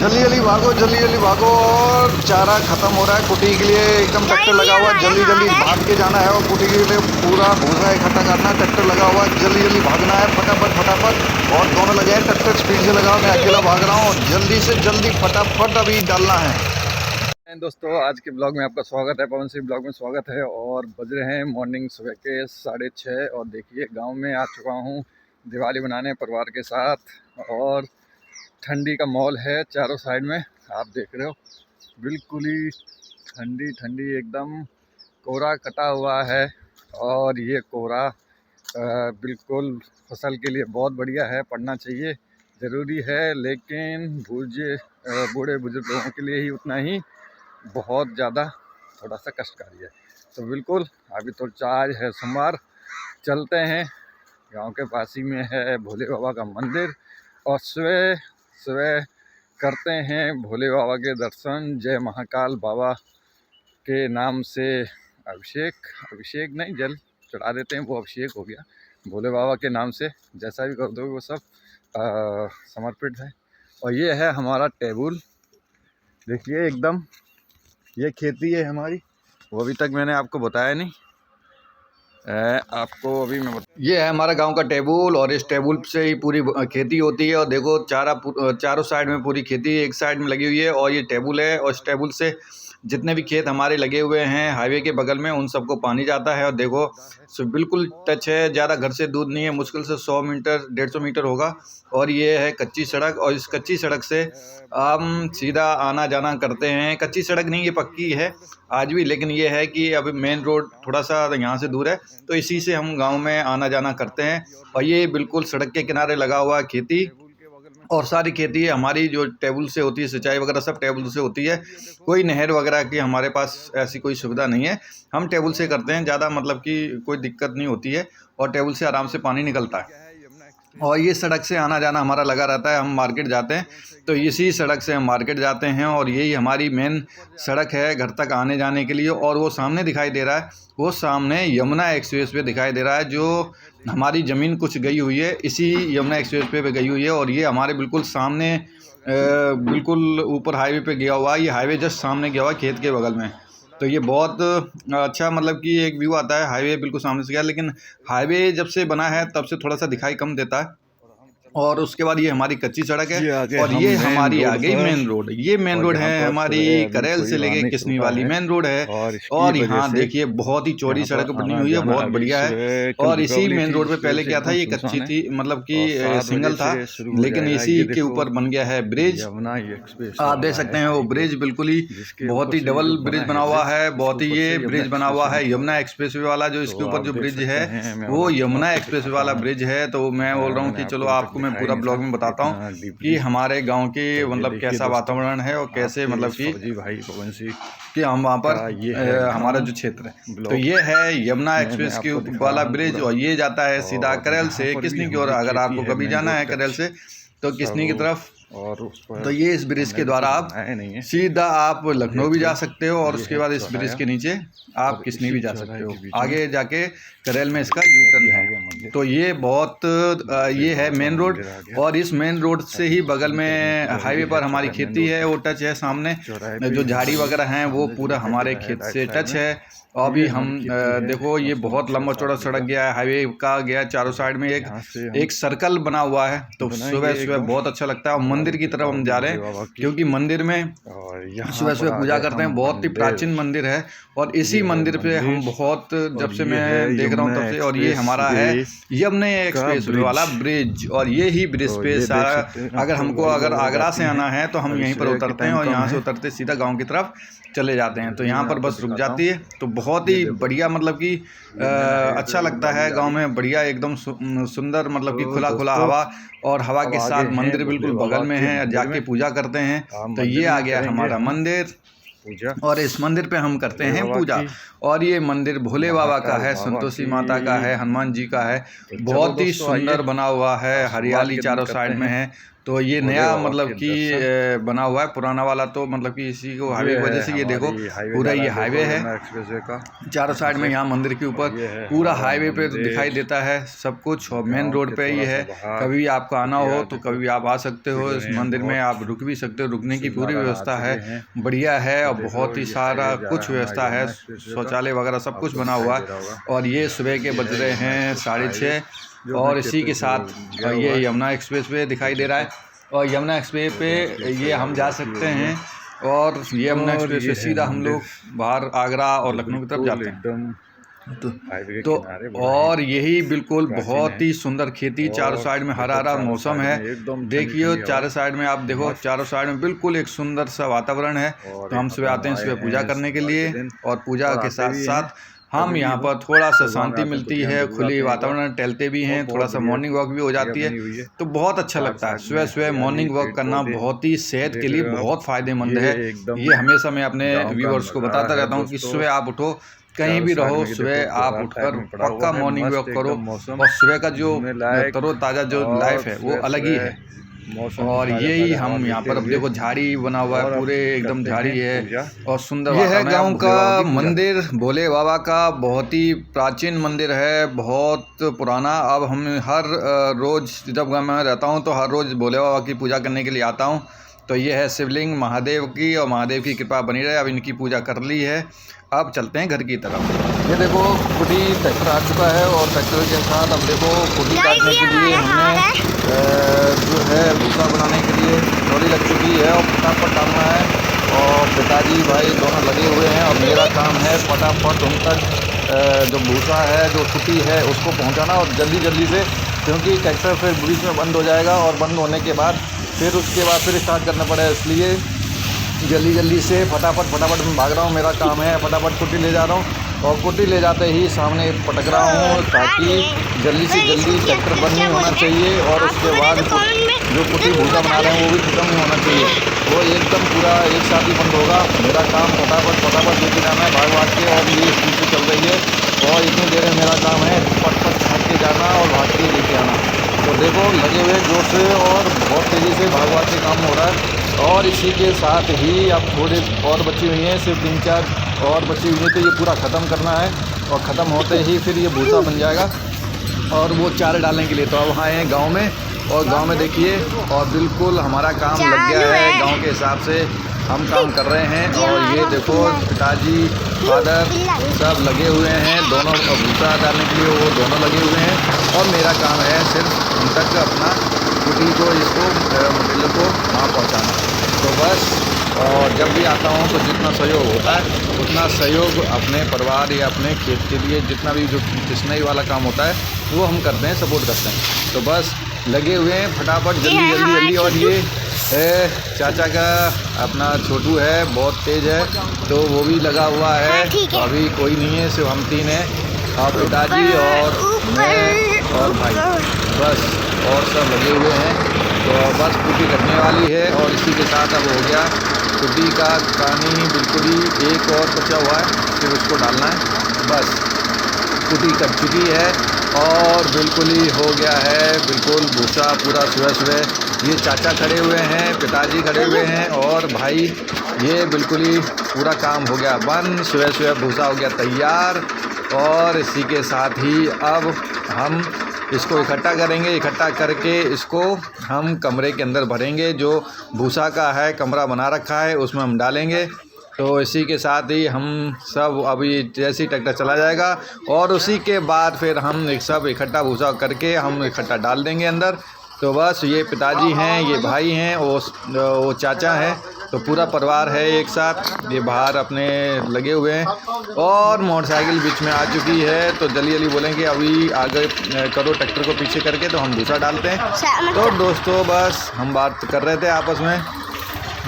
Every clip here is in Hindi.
जल्दी जल्दी भागो, जल्दी जल्दी भागो। और चारा खत्म हो रहा है कुटी के लिए, एकदम ट्रैक्टर लगा हुआ है। जल्दी जल्दी भाग के जाना है और कुटी के लिए पूरा भूसा इकट्ठा करना है। ट्रैक्टर लगा हुआ है, जल्दी जल्दी भागना है, फटाफट फटाफट। और दोनों लगे हैं, ट्रैक्टर स्पीड से लगाओ, मैं अकेला भाग रहा हूँ। जल्दी से जल्दी फटाफट अभी डालना है। दोस्तों, आज के ब्लॉग में आपका स्वागत है। पवन सिंह ब्लॉग में स्वागत है। और बज रहे हैं मॉर्निंग सुबह के 6:30। और देखिए, गांव में आ चुका हूं दिवाली मनाने परिवार के साथ। और ठंडी का माहौल है चारों साइड में, आप देख रहे हो। बिल्कुल ही ठंडी ठंडी एकदम कोहरा कटा हुआ है। और ये कोहरा बिल्कुल फसल के लिए बहुत बढ़िया है, पड़ना चाहिए, ज़रूरी है। लेकिन बूढ़े बुजुर्ग लोगों के लिए ही उतना ही बहुत ज़्यादा थोड़ा सा कष्टकारी है। तो बिल्कुल अभी तो आज है सोमवार, चलते हैं। गांव के पास ही में है भोले बाबा का मंदिर और सुबह सुबह करते हैं भोले बाबा के दर्शन। जय महाकाल बाबा के नाम से अभिषेक नहीं, जल चढ़ा देते हैं, वो अभिषेक हो गया। भोले बाबा के नाम से जैसा भी कर दो वो सब समर्पित है। और ये है हमारा टेबल, देखिए एकदम। ये खेती है हमारी, वो अभी तक मैंने आपको बताया नहीं। आपको अभी मैं ये है हमारा गांव का टेबल। और इस टेबल से ही पूरी खेती होती है। और देखो चारों साइड में पूरी खेती एक साइड में लगी हुई है। और ये टेबल है, और इस टेबल से जितने भी खेत हमारे लगे हुए हैं हाईवे के बगल में, उन सबको पानी जाता है। और देखो बिल्कुल टच है, ज़्यादा घर से दूर नहीं है, मुश्किल से 100 मीटर 150 मीटर होगा। और ये है कच्ची सड़क, और इस कच्ची सड़क से हम सीधा आना जाना करते हैं। कच्ची सड़क नहीं, ये पक्की है आज भी, लेकिन ये है कि अभी मेन रोड थोड़ा सा यहाँ से दूर है, तो इसी से हम गांव में आना जाना करते हैं। और ये बिल्कुल सड़क के किनारे लगा हुआ है खेती। और सारी खेती हमारी जो टेबल से होती है, सिंचाई वगैरह सब टेबल से होती है। कोई नहर वगैरह की हमारे पास ऐसी कोई सुविधा नहीं है, हम टेबल से करते हैं। ज़्यादा मतलब कि कोई दिक्कत नहीं होती है, और टेबल से आराम से पानी निकलता है। और ये सड़क से आना जाना हमारा लगा रहता है। हम मार्केट जाते हैं तो इसी सड़क से हम मार्केट जाते हैं। और यही हमारी मेन सड़क है घर तक आने जाने के लिए। और वो सामने दिखाई दे रहा है, वो सामने यमुना एक्सप्रेस वे दिखाई दे रहा है, जो हमारी ज़मीन कुछ गई हुई है इसी यमुना एक्सप्रेस वे पे गई हुई है। और ये हमारे बिल्कुल सामने बिल्कुल ऊपर हाईवे पे गया हुआ है। ये हाईवे जस्ट सामने गया हुआ है खेत के बगल में। तो ये बहुत अच्छा मतलब कि एक व्यू आता है। हाईवे बिल्कुल सामने से गया, लेकिन हाईवे जब से बना है तब से थोड़ा सा दिखाई कम देता है। और उसके बाद ये हमारी कच्ची सड़क है। और ये हमारी आ गई मेन रोड। ये मेन रोड है हमारी, करेल से लेके किसनी वाली मेन रोड है। और यहाँ देखिए बहुत ही चौड़ी सड़क बनी हुई है, बहुत बढ़िया है। और इसी मेन रोड पे पहले क्या था, ये कच्ची थी, मतलब कि सिंगल था, लेकिन इसी के ऊपर बन गया है ब्रिज। आप देख सकते हैं वो ब्रिज बिल्कुल ही बहुत ही डबल ब्रिज बना हुआ है। बहुत ही ये ब्रिज बना हुआ है यमुना एक्सप्रेस वे वाला, जो इसके ऊपर जो ब्रिज है वो यमुना एक्सप्रेस वे वाला ब्रिज है। तो मैं बोल रहा हूँ कि चलो आपको मैं पूरा ब्लॉग में बताता हूँ कि हमारे गांव के मतलब कैसा वातावरण है, और कैसे मतलब कि भाई पवन सिंह कि हम वहाँ पर हमारा जो क्षेत्र है। तो ये है यमुना एक्सप्रेस के वाला ब्रिज। और ये जाता है सीधा करेल से किसनी की ओर। अगर आपको कभी जाना है करेल से तो किसनी की तरफ, और उस पर तो ये इस ब्रिज के द्वारा आप सीधा आप लखनऊ भी जा सकते हो। और उसके बाद इस ब्रिज के नीचे आप किसनी भी जा सकते हो। आगे जाके करेल में इसका यू टर्न है। तो ये बहुत ये है मेन रोड। और इस मेन रोड से ही बगल में हाईवे पर हमारी खेती है, वो टच है। सामने जो झाड़ी वगैरह हैं वो पूरा हमारे खेत से टच है। अभी हम देखो ये बहुत लंबा चौड़ा सड़क गया है, हाईवे का गया चारों साइड में एक सर्कल बना हुआ है। तो सुबह सुबह बहुत अच्छा लगता है। और मंदिर की तरफ हम जा रहे हैं, क्योंकि मंदिर में सुबह सुबह पूजा करते हैं। बहुत ही प्राचीन मंदिर है, और इसी मंदिर पे हम बहुत जब से मैं देख रहा हूँ तब से। और ये हमारा है यमुना एक्सप्रेस वाला ब्रिज। और ये ही ब्रिज पे सारा अगर हमको अगर आगरा से आना है तो हम यहीं पर उतरते हैं, और यहाँ से उतरते सीधा गाँव की तरफ चले जाते हैं। तो यहाँ पर बस रुक जाती है। तो बहुत ही बढ़िया मतलब कि अच्छा लगता है गांव में, बढ़िया एकदम सुंदर मतलब कि खुला खुला हवा, और हवा के साथ मंदिर बिल्कुल बगल में है, जाके पूजा करते हैं। तो ये आ गया हमारा मंदिर, और इस मंदिर पे हम करते हैं पूजा। और ये मंदिर भोले बाबा का है, संतोषी माता का है, हनुमान जी का है। बहुत ही सुंदर बना हुआ है, हरियाली चारों साइड में है। तो ये नया मतलब कि बना हुआ है, पुराना वाला तो मतलब कि इसी को हाईवे की वजह से ये देखो पूरा ये हाईवे है एक्सप्रेसवे का। चारों साइड में। यहाँ मंदिर के ऊपर पूरा हाईवे पे दिखाई देता है सब कुछ, और मेन रोड पे ये है। कभी आपको आना हो तो कभी आप आ सकते हो इस मंदिर में, आप रुक भी सकते हो, रुकने की पूरी व्यवस्था है, बढ़िया है। और बहुत ही सारा कुछ व्यवस्था है, शौचालय वगैरह सब कुछ बना हुआ है। और ये सुबह के बज रहे हैं 6:30, और इसी के साथ ये यमुना एक्सप्रेस वे दिखाई दे रहा है। और यमुना एक्सप्रेस पे ये हम जा सकते हैं, और ये यमुना एक्सप्रेस से सीधा हम लोग बाहर आगरा और लखनऊ की तरफ जाते हैं। तो और यही बिल्कुल बहुत ही सुंदर खेती, चारों साइड में हरा हरा मौसम है। देखिए चारों साइड में, आप देखो चारों साइड में बिल्कुल एक सुंदर सा वातावरण है। तो हम सुबह आते हैं सुबह पूजा करने के लिए, और पूजा के साथ साथ हम यहाँ पर थोड़ा सा शांति मिलती है, खुली वातावरण, टहलते भी हैं, थोड़ा सा मॉर्निंग वॉक भी हो जाती है, तो बहुत अच्छा लगता है। सुबह सुबह मॉर्निंग वॉक करना बहुत ही सेहत के लिए बहुत फ़ायदेमंद है। ये हमेशा मैं अपने व्यूअर्स को बताता रहता हूँ कि सुबह आप उठो, कहीं भी रहो, सुबह आप उठकर पक्का मॉर्निंग वॉक करो, और सुबह का जो तरोताज़ा जो लाइफ है वो अलग ही है। और यही हम यहाँ पर अब देखो झाड़ी बना हुआ है, पूरे एकदम झाड़ी है और सुंदर। ये है गांव का मंदिर, भोले बाबा का बहुत ही प्राचीन मंदिर है, बहुत पुराना। अब हम हर रोज़ जब गाँव में रहता हूँ तो हर रोज़ भोले बाबा की पूजा करने के लिए आता हूँ। तो ये है शिवलिंग महादेव की, और महादेव की कृपा बनी रहे। अब इनकी पूजा कर ली है, अब चलते हैं घर की तरफ। ये देखो कुटी ट्रैक्टर आ चुका है, और ट्रैक्टर के साथ अब देखो कुटी काटने के लिए हमने जो है भूसा बनाने के लिए ट्रॉली लग चुकी है, और फटाफट डालना है। और पिताजी भाई दोनों लगे हुए हैं, और मेरा काम है फटाफट उन तक जो भूसा है, जो कुटी है, उसको पहुंचाना, और जल्दी जल्दी से, क्योंकि ट्रैक्टर फिर बीच में बंद हो जाएगा, और बंद होने के बाद फिर उसके बाद फिर स्टार्ट करना पड़ेगा। इसलिए जल्दी जल्दी से फटाफट मैं भाग रहा हूँ, मेरा काम है फटाफट कुटी ले जा रहा हूँ। और कुटी ले जाते ही सामने पटक रहा हूँ, ताकि जल्दी से जल्दी ट्रैक्टर बंद नहीं होना चाहिए, और उसके बाद जो कुटी भूसा बना रहे हैं वो भी खत्म नहीं होना चाहिए, वो एकदम पूरा एक साथ ही बंद होगा। मेरा काम फटाफट लेके जाना है भाग के, और ये स्पीड से चल रही है, और इतनी देर में मेरा काम है फट भाग के जाना और भाग के लेके आना। तो देखो लगे हुए जोर से और बहुत तेज़ी से भाग के काम हो रहा है। और इसी के साथ ही अब थोड़ी और बची हुई हैं, सिर्फ 3-4 और बची हुई है, तो ये पूरा ख़त्म करना है, और ख़त्म होते ही फिर ये भूसा बन जाएगा, और वो चारे डालने के लिए। तो अब आए हैं गांव में, और गांव में देखिए, और बिल्कुल हमारा काम लग गया है, गांव के हिसाब से हम काम कर रहे हैं। और ये देखो पिताजी फादर सब लगे हुए हैं, दोनों भूसा डालने के लिए वो दोनों लगे हुए हैं, और मेरा काम है सिर्फ उन तक अपना कुटी को, इसको मटेरियल को वहाँ पहुँचाना। तो बस, और जब भी आता हूँ तो जितना सहयोग होता है उतना सहयोग अपने परिवार या अपने खेत के लिए, जितना भी जो किसनई वाला काम होता है वो हम करते हैं, सपोर्ट करते हैं। तो बस लगे हुए हैं फटाफट जल्दी। और ये चाचा का अपना छोटू है, बहुत तेज़ है, तो वो भी लगा हुआ है। तो अभी कोई नहीं है, सिर्फ हम 3 हैं, और पिताजी और मैं और भाई, बस, और सब लगे हुए हैं। तो बस कुटी कटने वाली है, और इसी के साथ अब हो गया कुटी का पानी, बिल्कुल ही एक और बचा हुआ है, फिर उसको डालना है। बस कुटी कट चुकी है, और बिल्कुल ही हो गया है बिल्कुल भूसा पूरा। सुबह ये चाचा खड़े हुए हैं, पिताजी खड़े हुए हैं, और भाई, ये बिल्कुल ही पूरा काम हो गया बंद। सुबह भूसा हो गया तैयार, और इसी के साथ ही अब हम इसको इकट्ठा करेंगे। इकट्ठा करके इसको हम कमरे के अंदर भरेंगे, जो भूसा का है कमरा बना रखा है उसमें हम डालेंगे। तो इसी के साथ ही हम सब अभी जैसे ही ट्रैक्टर चला जाएगा, और उसी के बाद फिर हम सब इकट्ठा भूसा करके हम इकट्ठा डाल देंगे अंदर। तो बस ये पिताजी हैं, ये भाई हैं, वो चाचा हैं, तो पूरा परिवार है एक साथ। ये बाहर अपने लगे हुए हैं, और मोटरसाइकिल बीच में आ चुकी है, तो जल्दी बोलेंगे अभी आगे करो ट्रैक्टर को पीछे करके, तो हम भूसा डालते हैं। तो दोस्तों बस हम बात कर रहे थे आपस में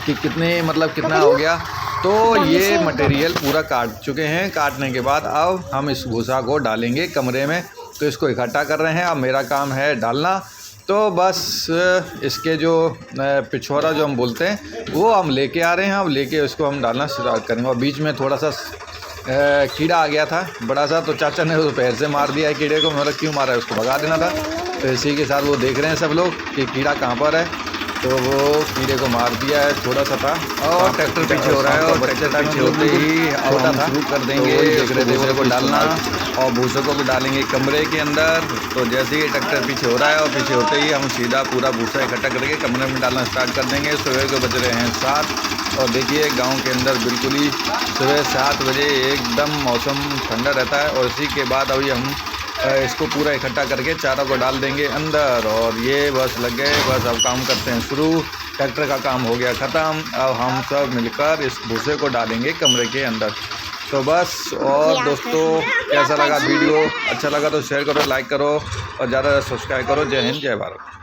कि कितना हो गया। तो ये मटेरियल पूरा काट चुके हैं, काटने के बाद अब हम इस भूसा को डालेंगे कमरे में। तो इसको इकट्ठा कर रहे हैं, अब मेरा काम है डालना। तो बस इसके जो पिछवाड़ा जो हम बोलते हैं वो हम लेके आ रहे हैं, अब लेके उसको हम डालना स्टार्ट करेंगे। और बीच में थोड़ा सा कीड़ा आ गया था बड़ा सा, तो चाचा ने उस पैर से मार दिया है कीड़े को। मतलब क्यों मारा है, उसको भगा देना था। तो इसी के साथ वो देख रहे हैं सब लोग कि कीड़ा कहाँ पर है। तो वो कीड़े को मार दिया है, थोड़ा सा था। और ट्रैक्टर पीछे हो रहा है, और ट्रैक्टर पीछे होते ही अब हम शुरू कर देंगे भूसे को डालना, और भूसे को भी डालेंगे कमरे के अंदर। तो जैसे ही ट्रैक्टर पीछे हो रहा है और पीछे होते ही हम सीधा पूरा भूसा इकट्ठा करके कमरे में डालना स्टार्ट कर देंगे। सुबह के बज रहे हैं 7, और देखिए गांव के अंदर बिल्कुल ही सुबह 7 बजे एकदम मौसम ठंडा रहता है। और इसी के बाद अभी हम इसको पूरा इकट्ठा करके चारों को डाल देंगे अंदर। और ये बस लग गए, बस अब काम करते हैं शुरू। ट्रैक्टर का काम हो गया ख़त्म, अब हम सब मिलकर इस भूसे को डालेंगे कमरे के अंदर। तो बस। और दोस्तों, कैसा लगा वीडियो? अच्छा लगा तो शेयर करो, लाइक करो और ज़्यादा सब्सक्राइब करो। जय हिंद, जय भारत।